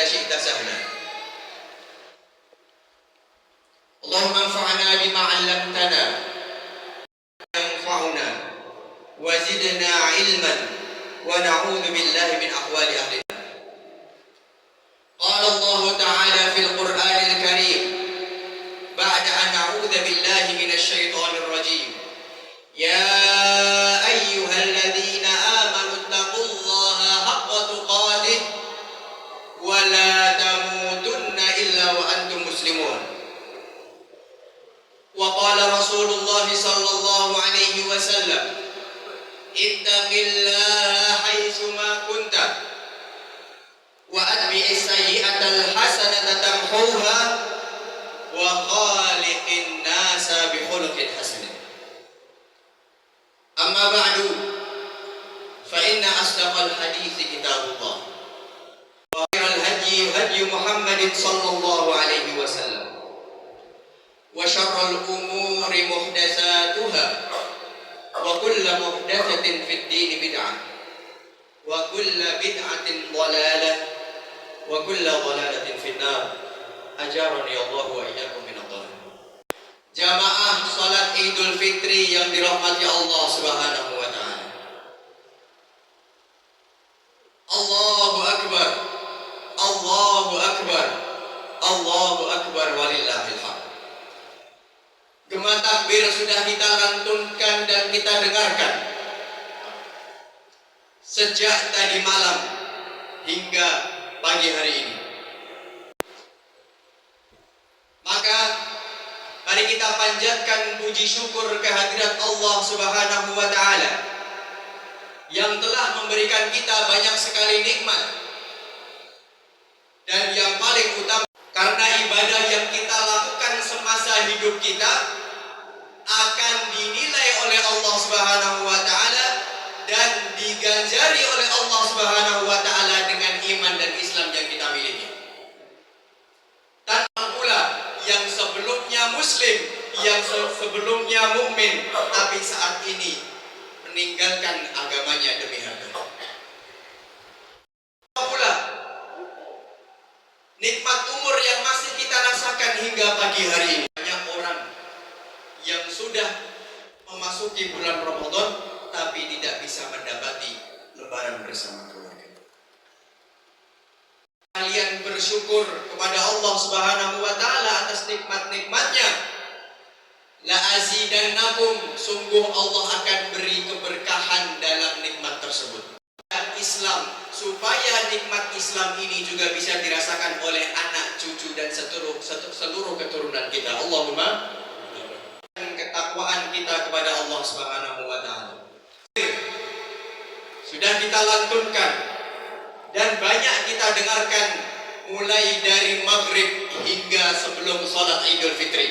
إذا شئت سهلا. اللهم انفعنا بما علمتنا ينفعنا وزدنا علما ونعوذ بالله من أحوال أهل النار. قال الله تعالى في القرآن الكريم بعد أن أعوذ بالله من الشيطان الرجيم: يا أيها الذين آمنوا اتقوا الله حق تقاته ولا تموتن إلا وأنتم مسلمون. وقال رسول الله صلى الله عليه وسلم: اتق الله حيثما كنت وأتبع السيئة الحسنة تمحوها وخالق الناس بخلق حسن. أما بعد فإن أصدق الحديث كتاب الله وخير الهدي هدي محمد صلى الله عليه وسلم وشر الأمور محدثاتها وكل محدثة في الدين بدعة وكل بدعة ضلالة وكل ضلالة في النار. أجارني الله وإياكم من الضلال. Jamaah salat Idul Fitri yang dirahmati Allah Subhanahu wa taala. Allahu akbar. Allahu akbar. Allahu akbar walillahil hamd. Gema takbir sudah kita lantunkan dan kita dengarkan sejak tadi malam hingga pagi hari ini. Maka mari kita panjatkan puji syukur kehadirat Allah Subhanahu wa taala yang telah memberikan kita banyak sekali nikmat. Dan yang paling utama, karena ibadah yang kita lakukan semasa hidup kita akan dinilai oleh Allah Subhanahu wa taala dan diganjari oleh Allah Subhanahu wa taala dengan iman dan Islam yang kita miliki. Tanpa pula yang sebelumnya muslim, yang sebelumnya mukmin, tapi saat ini meninggalkan agamanya demi harta. Pula nikmat umur yang masih kita rasakan hingga pagi hari ini. Banyak orang yang sudah memasuki bulan Ramadan tapi tidak bisa mendapati lebaran bersama keluarga. Kalian bersyukur kepada Allah Subhanahu wa taala atas nikmat-nikmatnya. La azidannakum, sungguh Allah akan beri keberkahan dalam nikmat tersebut. Islam, supaya nikmat Islam ini juga bisa dirasakan oleh anak, cucu dan seluruh keturunan kita. Allahumma ketakwaan kita kepada Allah Subhanahu wa taala sudah kita lantunkan dan banyak kita dengarkan mulai dari maghrib hingga sebelum salat Idul Fitri.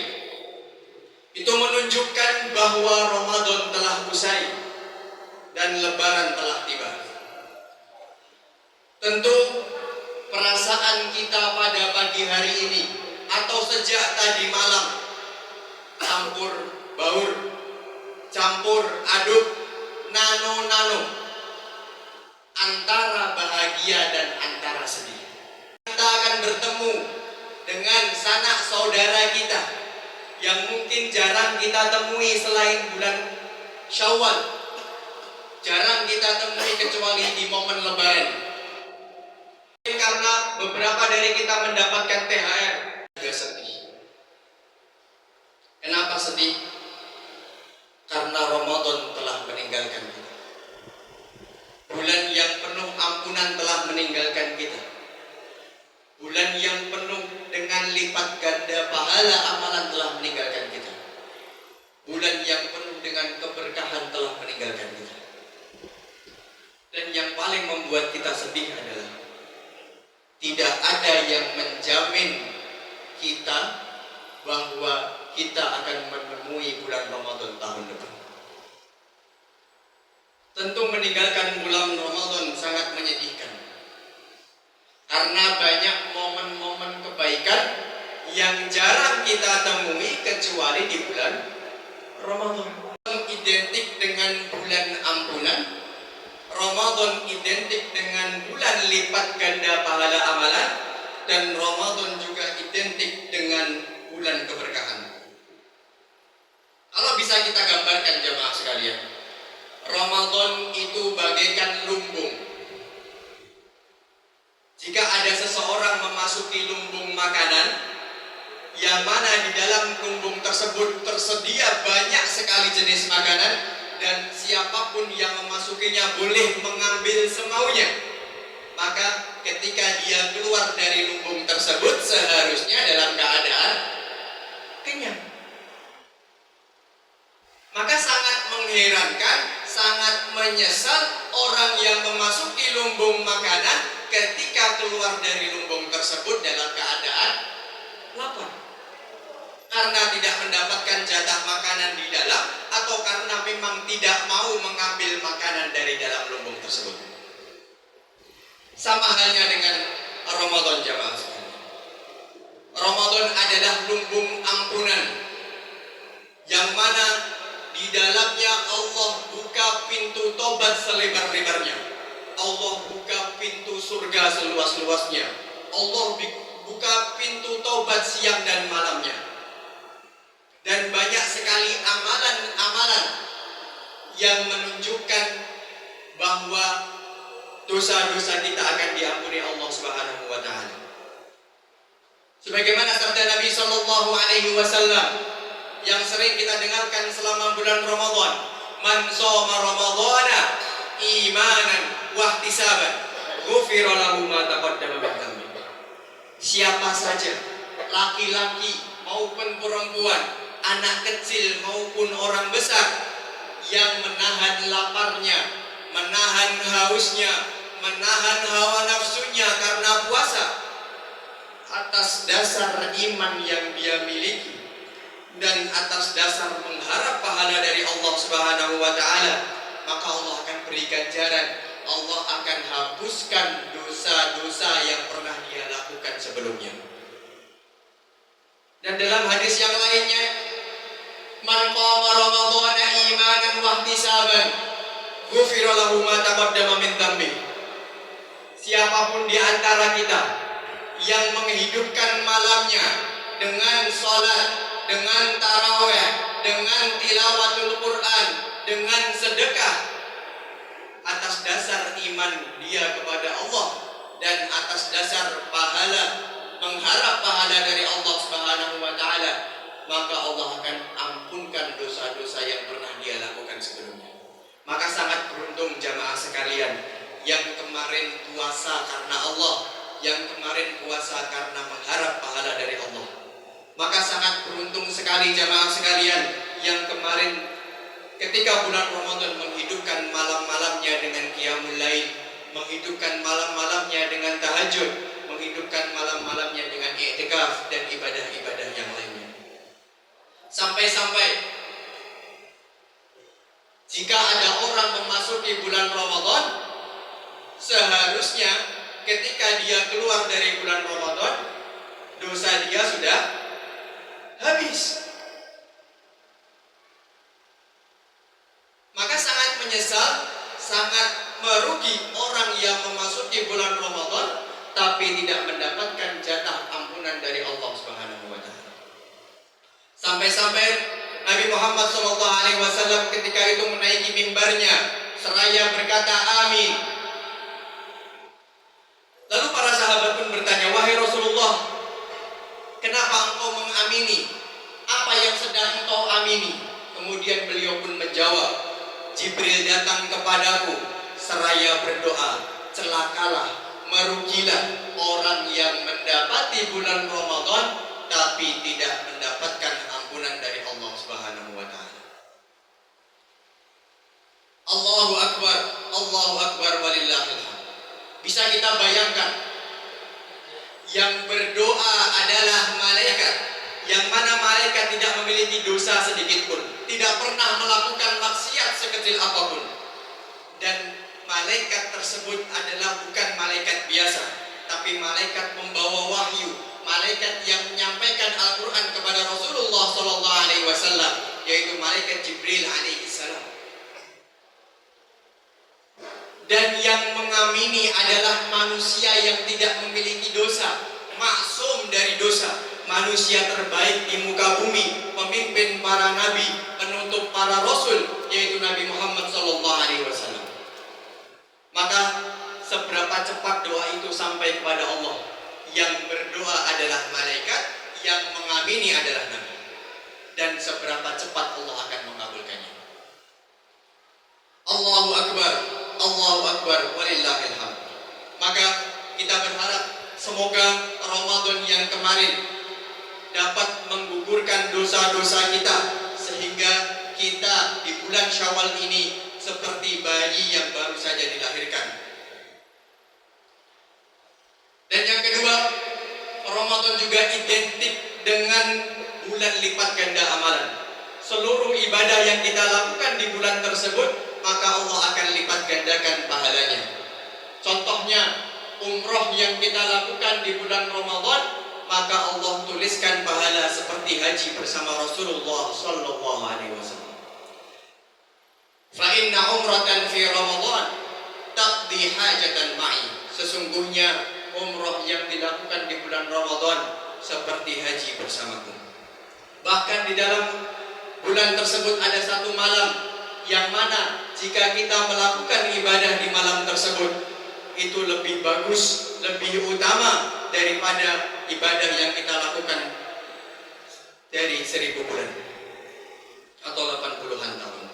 Itu menunjukkan bahwa Ramadan telah usai dan lebaran telah tiba. Tentu perasaan kita pada pagi hari ini atau sejak tadi malam campur baur, campur aduk, nano-nano antara bahagia dan antara sedih. Kita akan bertemu dengan sanak saudara kita yang mungkin jarang kita temui selain bulan Syawal. Jarang kita temui kecuali di momen lebaran. Karena beberapa dari kita mendapatkan THR juga sedih. Kenapa sedih? Karena Ramadan telah meninggalkan kita. Bulan yang penuh ampunan telah meninggalkan kita. Bulan yang penuh dengan lipat ganda pahala amalan telah meninggalkan kita. Bulan yang penuh dengan keberkahan telah meninggalkan kita. Dan yang paling membuat kita sedih adalah tidak ada yang menjamin kita bahwa kita akan menemui bulan Ramadan tahun depan. Tentu meninggalkan bulan Ramadan sangat menyedihkan. Karena banyak momen-momen kebaikan yang jarang kita temui kecuali di bulan Ramadan. Identik dengan bulan ampunan. Ramadan identik dengan bulan lipat ganda pahala amalan. dan Ramadan juga identik dengan bulan keberkahan. Kalau bisa kita gambarkan jemaah sekalian, Ramadan itu bagaikan lumbung. Jika ada seseorang memasuki lumbung makanan, yang mana di dalam lumbung tersebut tersedia banyak sekali jenis makanan, dan siapapun yang memasukinya boleh mengambil semaunya, maka ketika dia keluar dari lumbung tersebut seharusnya dalam keadaan kenyang. Maka sangat mengherankan, sangat menyesal orang yang memasuki lumbung makanan ketika keluar dari lumbung tersebut dalam keadaan lapar. Karena tidak mendapatkan jatah makanan di dalam, atau karena memang tidak mau mengambil makanan dari dalam lumbung tersebut. Sama halnya dengan Ramadan jamaah sekalian. Ramadan adalah lumbung ampunan, yang mana di dalamnya Allah buka pintu tobat selebar-lebarnya. Allah buka pintu surga seluas-luasnya. Allah buka pintu tobat siang dan malamnya. Dan banyak sekali amalan-amalan yang menunjukkan bahwa dosa-dosa kita akan diampuni Allah Subhanahu wa taala. Sebagaimana sabda Nabi sallallahu alaihi wasallam yang sering kita dengarkan selama bulan Ramadan, "Man shoma Ramadhana imanan wa ihtisaban, ghufira lahu ma taqaddama min dhanbi." Siapa saja, laki-laki maupun perempuan, anak kecil maupun orang besar, yang menahan laparnya, menahan hausnya, menahan hawa nafsunya karena puasa, atas dasar iman yang dia miliki dan atas dasar mengharap pahala dari Allah Subhanahu wa taala, maka Allah akan beri ganjaran. Allah akan hapuskan dosa-dosa yang pernah dia lakukan sebelumnya. Dan dalam hadis yang lainnya, "Man qama Ramadhana imanan wa ihtisaban, ghufira lahu ma taqaddama min dhanbi." Siapapun di antara kita yang menghidupkan malamnya dengan salat, dengan tarawih, dengan tilawatul Quran, dengan sedekah, atas dasar iman dia kepada Allah dan atas dasar pahala, mengharap pahala dari Allah Subhanahu wa taala, maka Allah akan ampunkan dosa-dosa yang pernah dia lakukan sebelumnya. Maka sangat beruntung jamaah sekalian yang kemarin puasa karena Allah, yang kemarin puasa karena mengharap pahala dari Allah. Maka sangat beruntung sekali jamaah sekalian yang kemarin ketika bulan Ramadan menghidupkan malam-malamnya dengan qiyamul lail, menghidupkan malam-malamnya dengan tahajud, menghidupkan malam-malamnya dengan i'tikaf dan ibadah-ibadah yang lainnya. Sampai-sampai jika ada orang memasuki bulan Ramadan, seharusnya ketika dia keluar dari bulan Ramadan, dosa dia sudah habis. Maka sangat menyesal, sangat merugi orang yang memasuki bulan Ramadan tapi tidak mendapatkan jatah ampunan dari Allah Subhanahu wa taala. Sampai-sampai Nabi Muhammad SAW ketika itu menaiki mimbarnya seraya berkata amin. Lalu para sahabat pun bertanya, "Wahai Rasulullah, kenapa engkau mengamini? Apa yang sedang engkau amini?" Kemudian beliau pun menjawab, "Jibril datang kepadaku seraya berdoa, celakalah, merugilah orang yang mendapati bulan Ramadan tapi tidak mendapatkan ampunan dari Allah Subhanahu wa taala." Allahu Akbar walillahil hamd. Bisa kita bayangkan, yang berdoa adalah malaikat, yang mana malaikat tidak memiliki dosa sedikit pun, tidak pernah melakukan maksiat sekecil apapun. Dan malaikat tersebut adalah bukan malaikat biasa, tapi malaikat membawa wahyu, malaikat yang menyampaikan Al-Quran kepada Rasulullah SAW, yaitu malaikat Jibril alaihissalam. Dan yang mengamini adalah manusia yang tidak memiliki dosa, manusia terbaik di muka bumi, pemimpin para nabi, penutup para rasul, yaitu Nabi Muhammad SAW. Maka seberapa cepat doa itu sampai kepada Allah? Yang berdoa adalah malaikat, yang mengamini adalah nabi. Dan seberapa cepat Allah akan mengabulkannya. Allahu Akbar, Allahu Akbar, walillahil hamd. Maka kita berharap semoga Ramadan yang kemarin dapat menggugurkan dosa-dosa kita, sehingga kita di bulan Syawal ini seperti bayi yang baru saja dilahirkan. Dan yang kedua, Ramadan juga identik dengan bulan lipat ganda amalan. Seluruh ibadah yang kita lakukan di bulan tersebut, maka Allah akan lipat gandakan pahalanya. Contohnya, umroh yang kita lakukan di bulan Ramadan, maka Allah tuliskan pahala seperti haji bersama Rasulullah sallallahu alaihi wasallam. Fa inna umratan fi Ramadan taqdi hajatan ma'i. Sesungguhnya umroh yang dilakukan di bulan Ramadan seperti haji bersamaku. Bahkan di dalam bulan tersebut ada satu malam yang mana jika kita melakukan ibadah di malam tersebut itu lebih bagus, lebih utama daripada ibadah yang kita lakukan dari 1000 bulan atau 80-an tahun.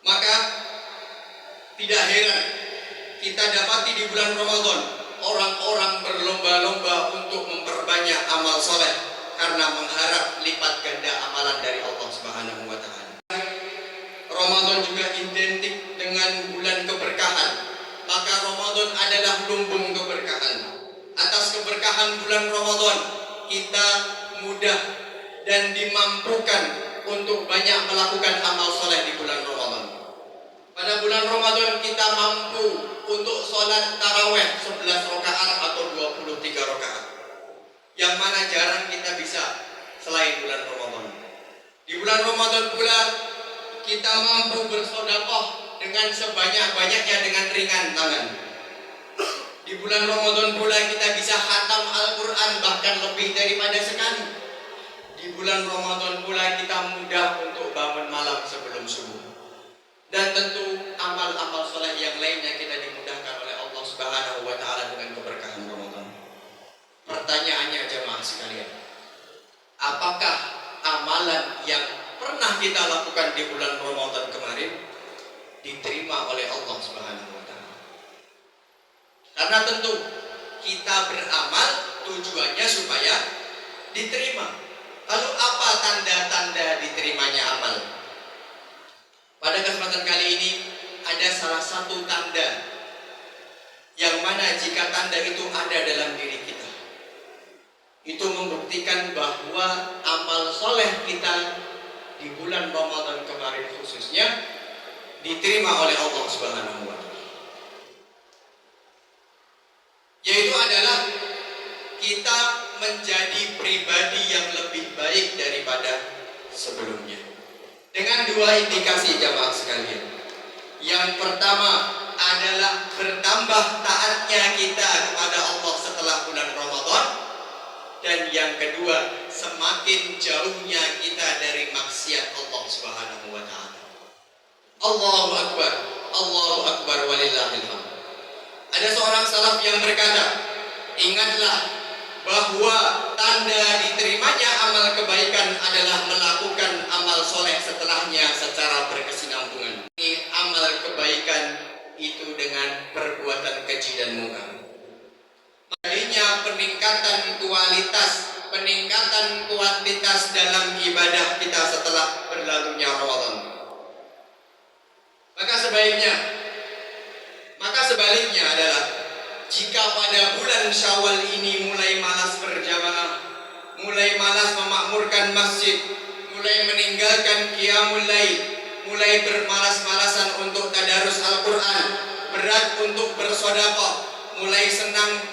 Maka tidak heran kita dapati di bulan Ramadan orang-orang berlomba-lomba untuk memperbanyak amal soleh karena mengharap lipat ganda amalan dari Allah Subhanahu wa Ta'ala. Ramadan juga identik dengan bulan keberkahan. Maka Ramadan adalah lumbung keberkahan. Atas keberkahan bulan Ramadan, kita mudah dan dimampukan untuk banyak melakukan amal soleh di bulan Ramadan. Pada bulan Ramadan kita mampu untuk sholat taraweh 11 rakaat atau 23 rakaat. Yang mana jarang kita bisa selain bulan Ramadan. Di bulan Ramadan pula kita mampu bersedekah dengan sebanyak-banyaknya dengan ringan tangan. Di bulan Ramadan pula kita bisa khatam Al-Quran bahkan lebih daripada sekali. Di bulan Ramadan pula kita mudah untuk bangun malam sebelum subuh. Dan tentu amal-amal soleh yang lainnya kita dimudahkan oleh Allah Subhanahu wa Ta'ala dengan keberkahan Ramadan. Pertanyaannya jemaah sekalian, apakah amalan yang pernah kita lakukan di bulan Ramadan kemarin diterima oleh Allah Subhanahu wa Ta'ala? Karena tentu kita beramal tujuannya supaya diterima. Lalu apa tanda-tanda diterimanya amal? Pada kesempatan kali ini ada salah satu tanda yang mana jika tanda itu ada dalam diri kita, itu membuktikan bahwa amal soleh kita di bulan Ramadan kemarin khususnya diterima oleh Allah Subhanahu wa Ta'ala. Yaitu adalah kita menjadi pribadi yang lebih baik daripada sebelumnya. Dengan dua indikasi jamaah sekalian. Yang pertama adalah bertambah taatnya kita kepada Allah setelah bulan Ramadan. Dan yang kedua, semakin jauhnya kita dari maksiat Allah Subhanahu wa Ta'ala. Allahu Akbar, Allahu Akbar, walillahil hamd. Ada seorang salaf yang berkata, ingatlah bahwa tanda diterimanya amal kebaikan adalah melakukan amal soleh setelahnya secara berkesinambungan. Ini amal kebaikan itu dengan perbuatan keji dan munkar. Adanya peningkatan kualitas, peningkatan kuantitas dalam ibadah kita setelah berlalunya Ramadan. Maka sebaliknya adalah jika pada bulan Syawal ini mulai malas berjamaah, mulai malas memakmurkan masjid, mulai meninggalkan qiyamul lail, mulai bermalas-malasan untuk tadarus Al-Quran, berat untuk bersedekah, mulai senang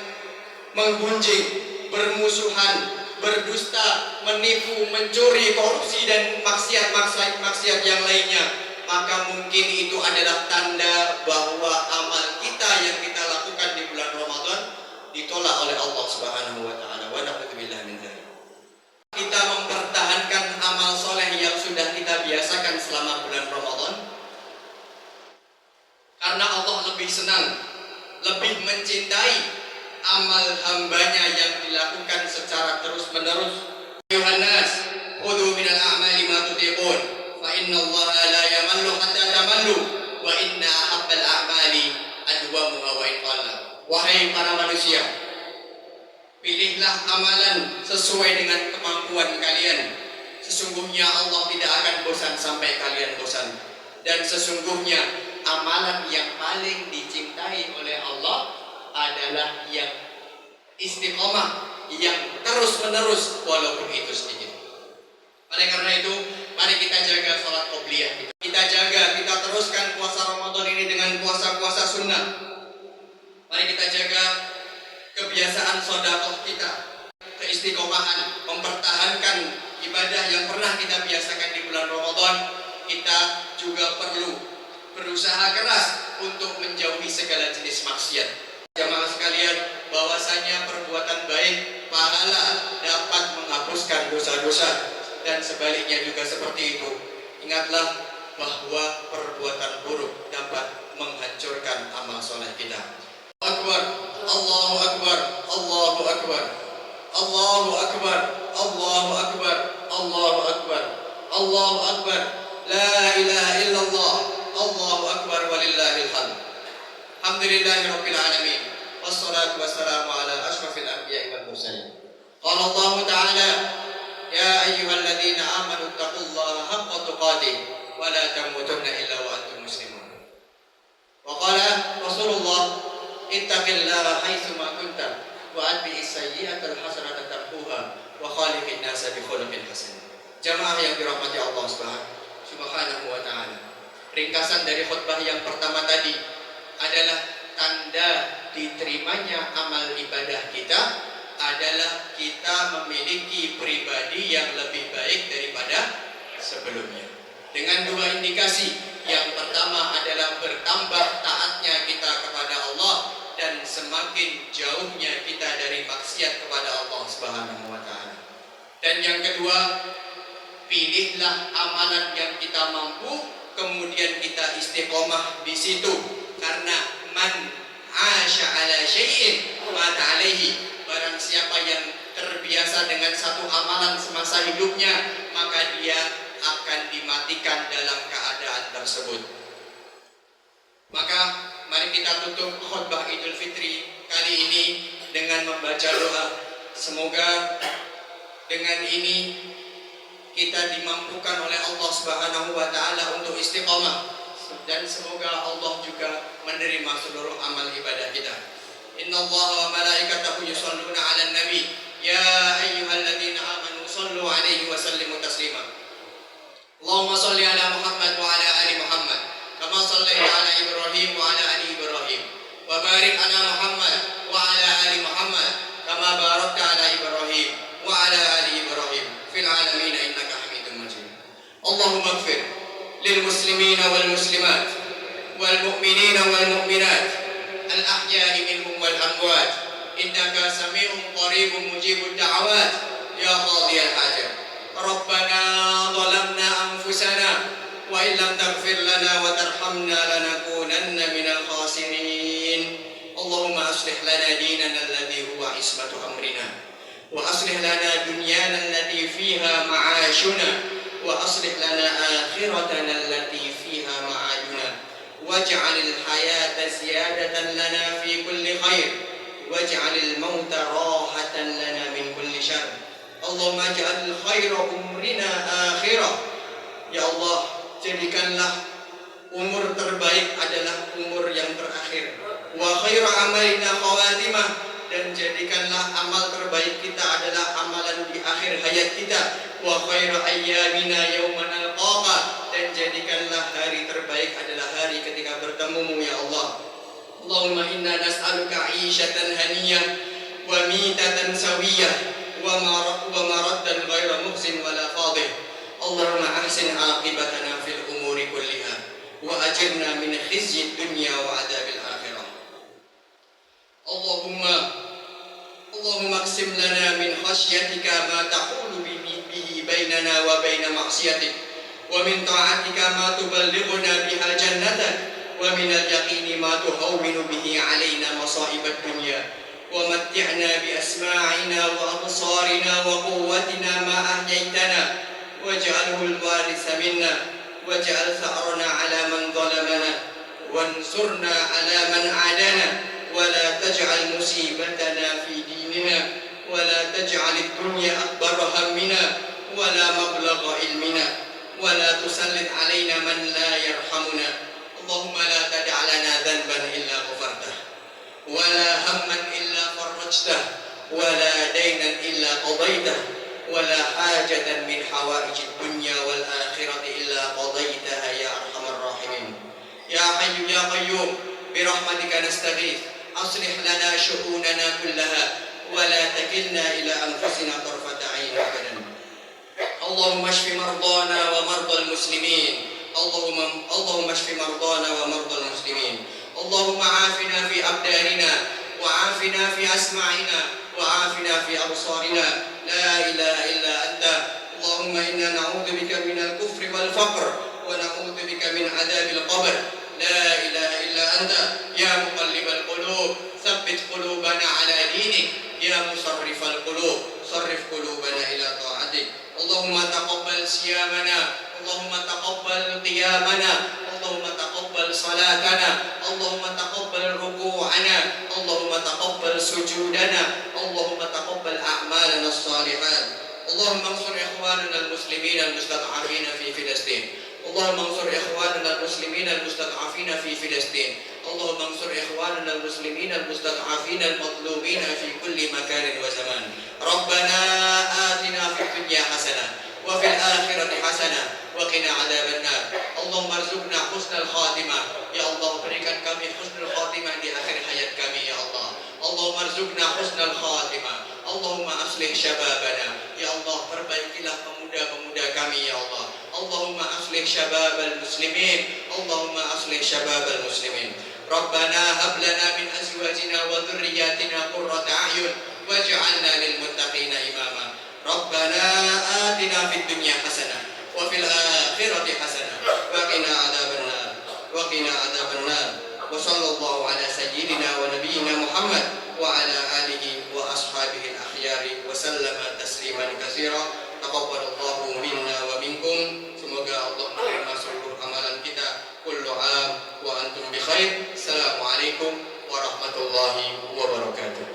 menggunjing, bermusuhan, berdusta, menipu, mencuri, korupsi dan maksiat yang lainnya, maka mungkin itu adalah tanda bahwa amal kita yang kita lakukan di bulan Ramadan ditolak oleh Allah Subhanahu wa Ta'ala. Wa na'udzubillah min dzalik. karena Allah lebih senang, lebih mencintai amal hambanya yang dilakukan secara terus-menerus. Yohanes, khudhu minal a'mali ma tutiqun, fa inna Allah la yamallu hatta tamallu, wa inna ahabbal a'mali adwamuha wa in qalla. Wahai para manusia, pilihlah amalan sesuai dengan kemampuan kalian. Sesungguhnya Allah tidak akan bosan sampai kalian bosan. Dan sesungguhnya amalan yang paling dicintai oleh Allah adalah yang istiqomah, yang terus-menerus walaupun itu sedikit. Oleh karena itu, mari kita jaga sholat qobliyah. Kita jaga, kita teruskan puasa Ramadan ini dengan puasa-puasa sunnah. Mari kita jaga kebiasaan sedekah kita, keistiqomahan, mempertahankan ibadah yang pernah kita biasakan di bulan Ramadan. Kita juga perlu berusaha keras untuk menjauhi segala jenis maksiat. Jamaah sekalian, bahwasanya perbuatan baik pahala dapat menghapuskan dosa-dosa, dan sebaliknya juga seperti itu. Ingatlah bahwa perbuatan buruk dapat menghancurkan amal soleh kita. Akbar, Allahu Akbar, Allahu Akbar, Allahu Akbar, Allahu Akbar, Allahu Akbar, Allahu Akbar, la ilaha illallah, Allahu Akbar walillahil hamd. Alhamdulillahirabbil alamin. Wassalatu wassalamu ala asyrafil anbiya'i wal mursalin. Qala Allah Ta'ala, ya ayyuhalladzina amanu taqullaha haqqa tuqatih wa la tamutunna illa wa antum muslimun. Wa qala Rasulullah, ittaqillaha haitsu ma kunta wa atbi'is sayyi'atal hasanata tamhuha wa khaliqin nasa bi khuluqin hasan. Jamaah yang dirahmati Allah Subhanahu wa taala. Ringkasan dari khutbah yang pertama tadi adalah tanda diterimanya amal ibadah kita adalah kita memiliki pribadi yang lebih baik daripada sebelumnya. Dengan dua indikasi. Yang pertama adalah bertambah taatnya kita kepada Allah dan semakin jauhnya kita dari maksiat kepada Allah Subhanahu wa taala. Dan yang kedua, pilihlah amalan yang kita mampu, kemudian kita istiqomah di situ, karena man asya ala syai'in mata alaihi. Barang siapa yang terbiasa dengan satu amalan semasa hidupnya, maka dia akan dimatikan dalam keadaan tersebut. Maka mari kita tutup khutbah Idul Fitri kali ini dengan membaca doa. Semoga dengan ini kita dimampukan oleh Allah Subhanahu wa taala untuk istiqomah, dan semoga Allah juga menerima seluruh amal ibadah kita. Innallaha wa malaikatahu yusholluna 'alan nabi ya ayyuhalladzina amanu shallu 'alaihi wa sallimu taslima. Allahumma shalli 'ala Muhammad wa 'ala ali Muhammad kama shallaita 'ala Ibrahim wa 'ala ali Ibrahim wa barik 'ala Muhammad wa 'ala ali Muhammad kama barakta 'ala Ibrahim wa 'ala ali Ibrahim fil 'alamin innaka Hamidum Majid. Allahumma ighfir lil muslimina wal muslimat wal mu'minina wal mu'minat al-ahya'i minhum wal amwat innaka sami'un qaribun mujibud da'awat ya qadiyal hajat. Rabbana zalamna anfusana wa illam taghfir lana wa tarhamna lanakunanna minal khasirin. Allahumma aslih lana dinana alladhi huwa ismatu amrina wa aslih lana dunyana allati fiha ma'ashuna wa aslih lana akhiratana allati fiha ma'aduna waj'alil hayata ziyadatan lana fi kulli khair waj'alil mauta rahatan lana min kulli syarr. Allahumma ja'al khaira umrina akhirah. Ya Allah, jadikanlah umur terbaik adalah umur yang terakhir. Wa khaira amalina khawatimah, dan jadikanlah amal terbaik kita adalah amalan di akhir hayat kita. Wa khaira ayyamina yawma nalqaka, dan jadikanlah hari terbaik adalah hari ketika bertemumu ya Allah. Allahumma inna nas'aluka 'ishatan haniyah wa mitatan sawiyah wa maraddan ghaira muhsin wala fadih. Allahumma ahsin 'aqibatana fil umuri kulliha wa ajirna min khizyid dunya wa adzabil akhirah. Allahumma aqsim lana min khasyatika ma taqulu bihi bainana wa baina ma'siyatik wa min ta'atika ma tuballighuna biha jannatak ومن اليقين ما تهون به علينا مصائب الدنيا، ومتعنا بأسماعنا وأبصارنا وقوتنا ما أحييتنا، واجعله الوارث منا، واجعل ثأرنا على من ظلمنا، وانصرنا على من عادانا، ولا تجعل مصيبتنا في ديننا، ولا تجعل الدنيا أكبر همنا ولا مبلغ علمنا، ولا تسلط علينا من لا يرحمنا. اللهم لا تدع لنا ذنبا إلا غفرته، ولا هما إلا فرجته، ولا دينا إلا قضيته، ولا حاجة من حوائج الدنيا والآخرة إلا قضيتها يا أرحم الراحمين. يا حي يا قيوم برحمتك نستغيث، أصلح لنا شؤوننا كلها، ولا تكلنا إلى أنفسنا طرفة عين أبدا. اللهم اشف مرضانا ومرضى المسلمين، اللهم اشف مرضانا ومرضى المسلمين. اللهم عافنا في أبداننا، وعافنا في أسماعنا، وعافنا في أبصارنا، لا إله إلا أنت. اللهم إنا نعوذ بك من الكفر والفقر، ونعوذ بك من عذاب القبر، لا إله إلا أنت. يا مقلب القلوب ثبت قلوبنا على دينك، يا مصرف القلوب صرف قلوبنا إلى طاعتك. اللهم تقبل صيامنا، اللهم تقبل قيامنا، اللهم تقبل صلاتنا، اللهم تقبل ركوعنا، اللهم تقبل سجودنا، اللهم تقبل أعمالنا الصالحات. اللهم انصر إخواننا المسلمين المستضعفين في فلسطين، اللهم انصر إخواننا المسلمين المستضعفين في فلسطين، اللهم انصر إخواننا المسلمين المستضعفين المظلومين في كل مكان وزمان. ربنا آتنا في الدنيا حسنة وفي الآخرة حسنة وقنا عذاب النار. اللهم ارزقنا حسن الخاتمة، ya Allah, berikan kami husnul khatimah di akhir hayat kami, ya Allah. Allahumma arzuqna husnul khatimah. Allahumma aslih syababana, ya Allah, perbaikilah pemuda-pemuda kami, ya Allah. Allahumma aslih syababal muslimin, Allahumma aslih syababal muslimin. Rabbana hab lana min azwajina wa dhurriyyatina qurrata a'yun waj'alna lil muttaqina imama. Rabbana atina fid dunya hasanah wa fil akhirati hasanah wa qina adzaban nar wa qina adzaban nar. Wa sallallahu ala sayyidina wa nabiyyina Muhammad wa ala alihi wa ashabihi al-akhyari wa sallama tasliman katsira. Taqabbalallahu minna wa minkum. Semoga Allah menerima seluruh amalan kita. Kullu 'am wa antum bi khair. Assalamualaikum warahmatullahi wabarakatuh.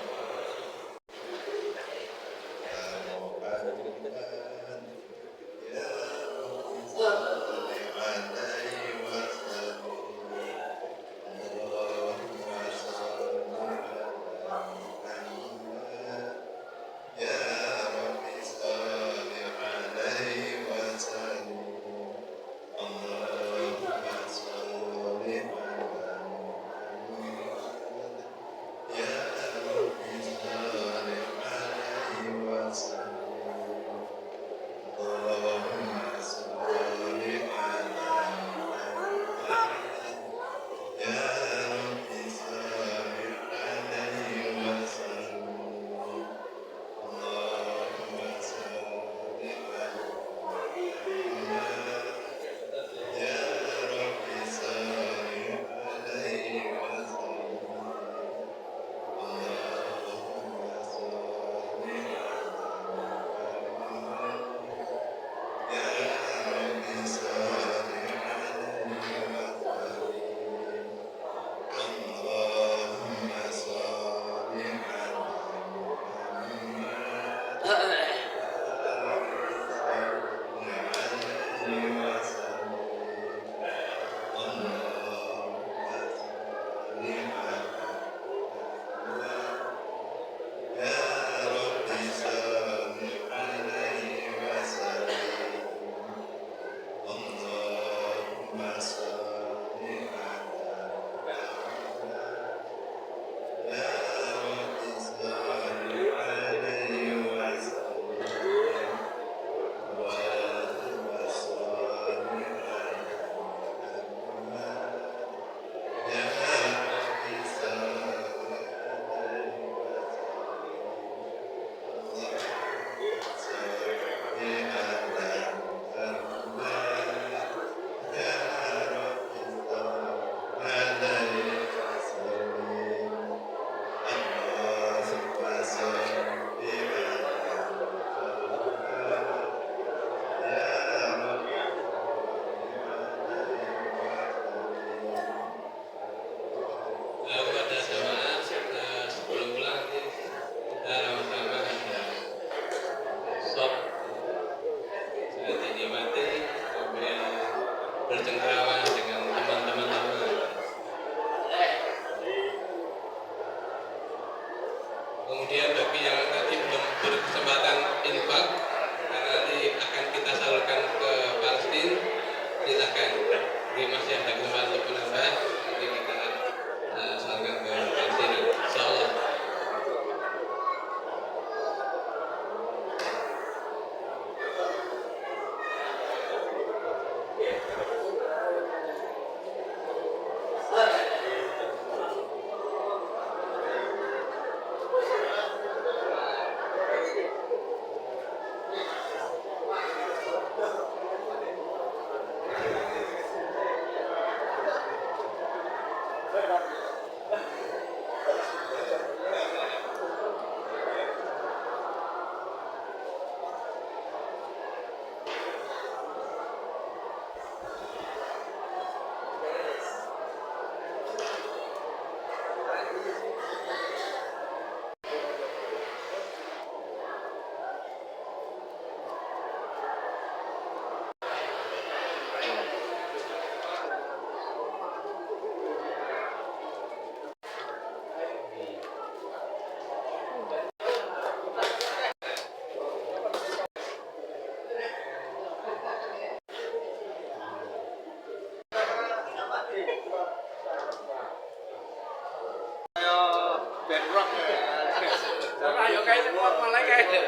kayak sekuat malah kayak.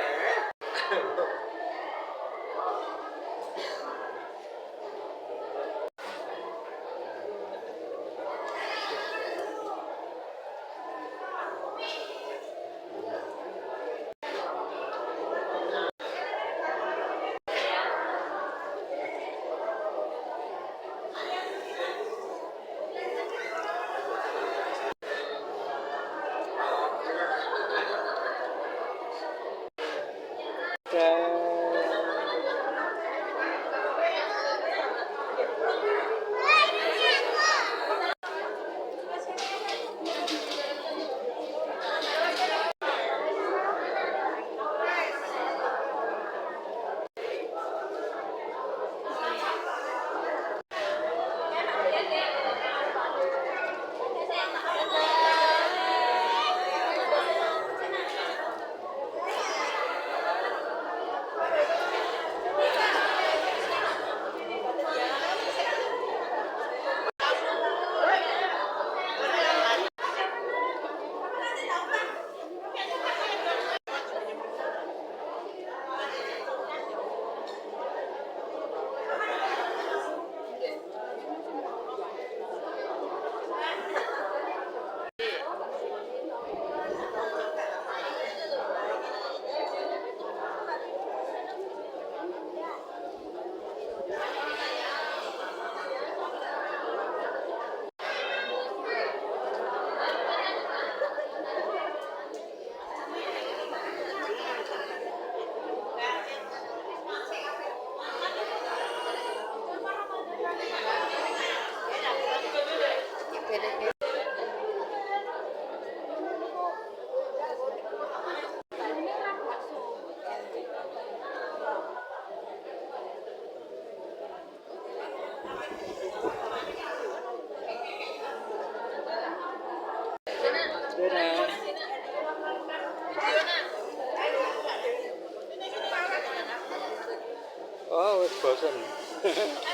Oh, bosan.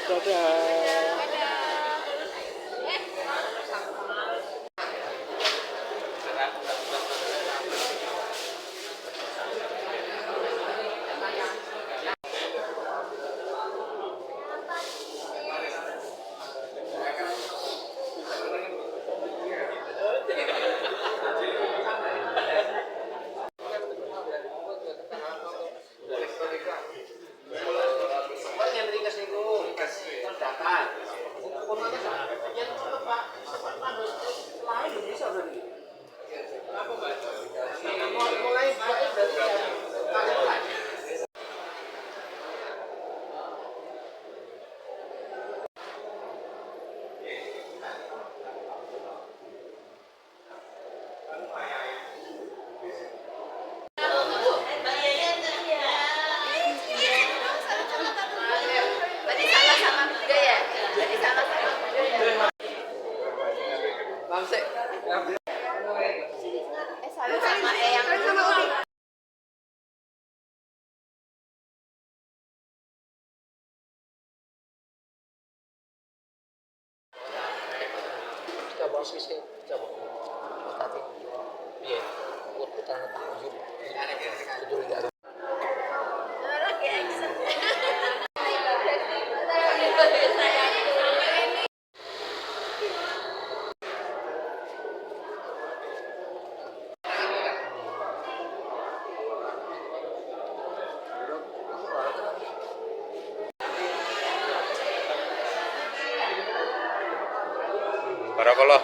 Dadah. Sama yang Coba sisi, coba. Tadi, iya, buat utang jujur. Jujur enggak. Barakallah.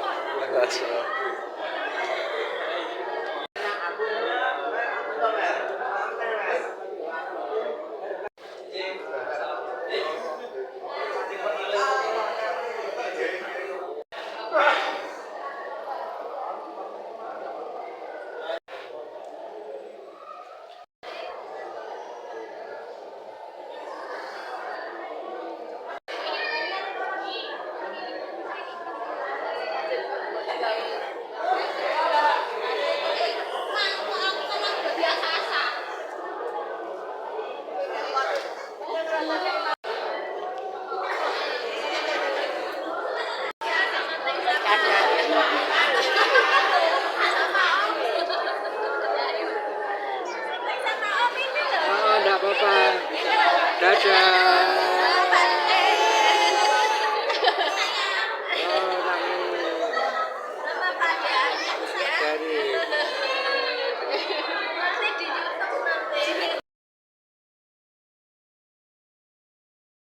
Dari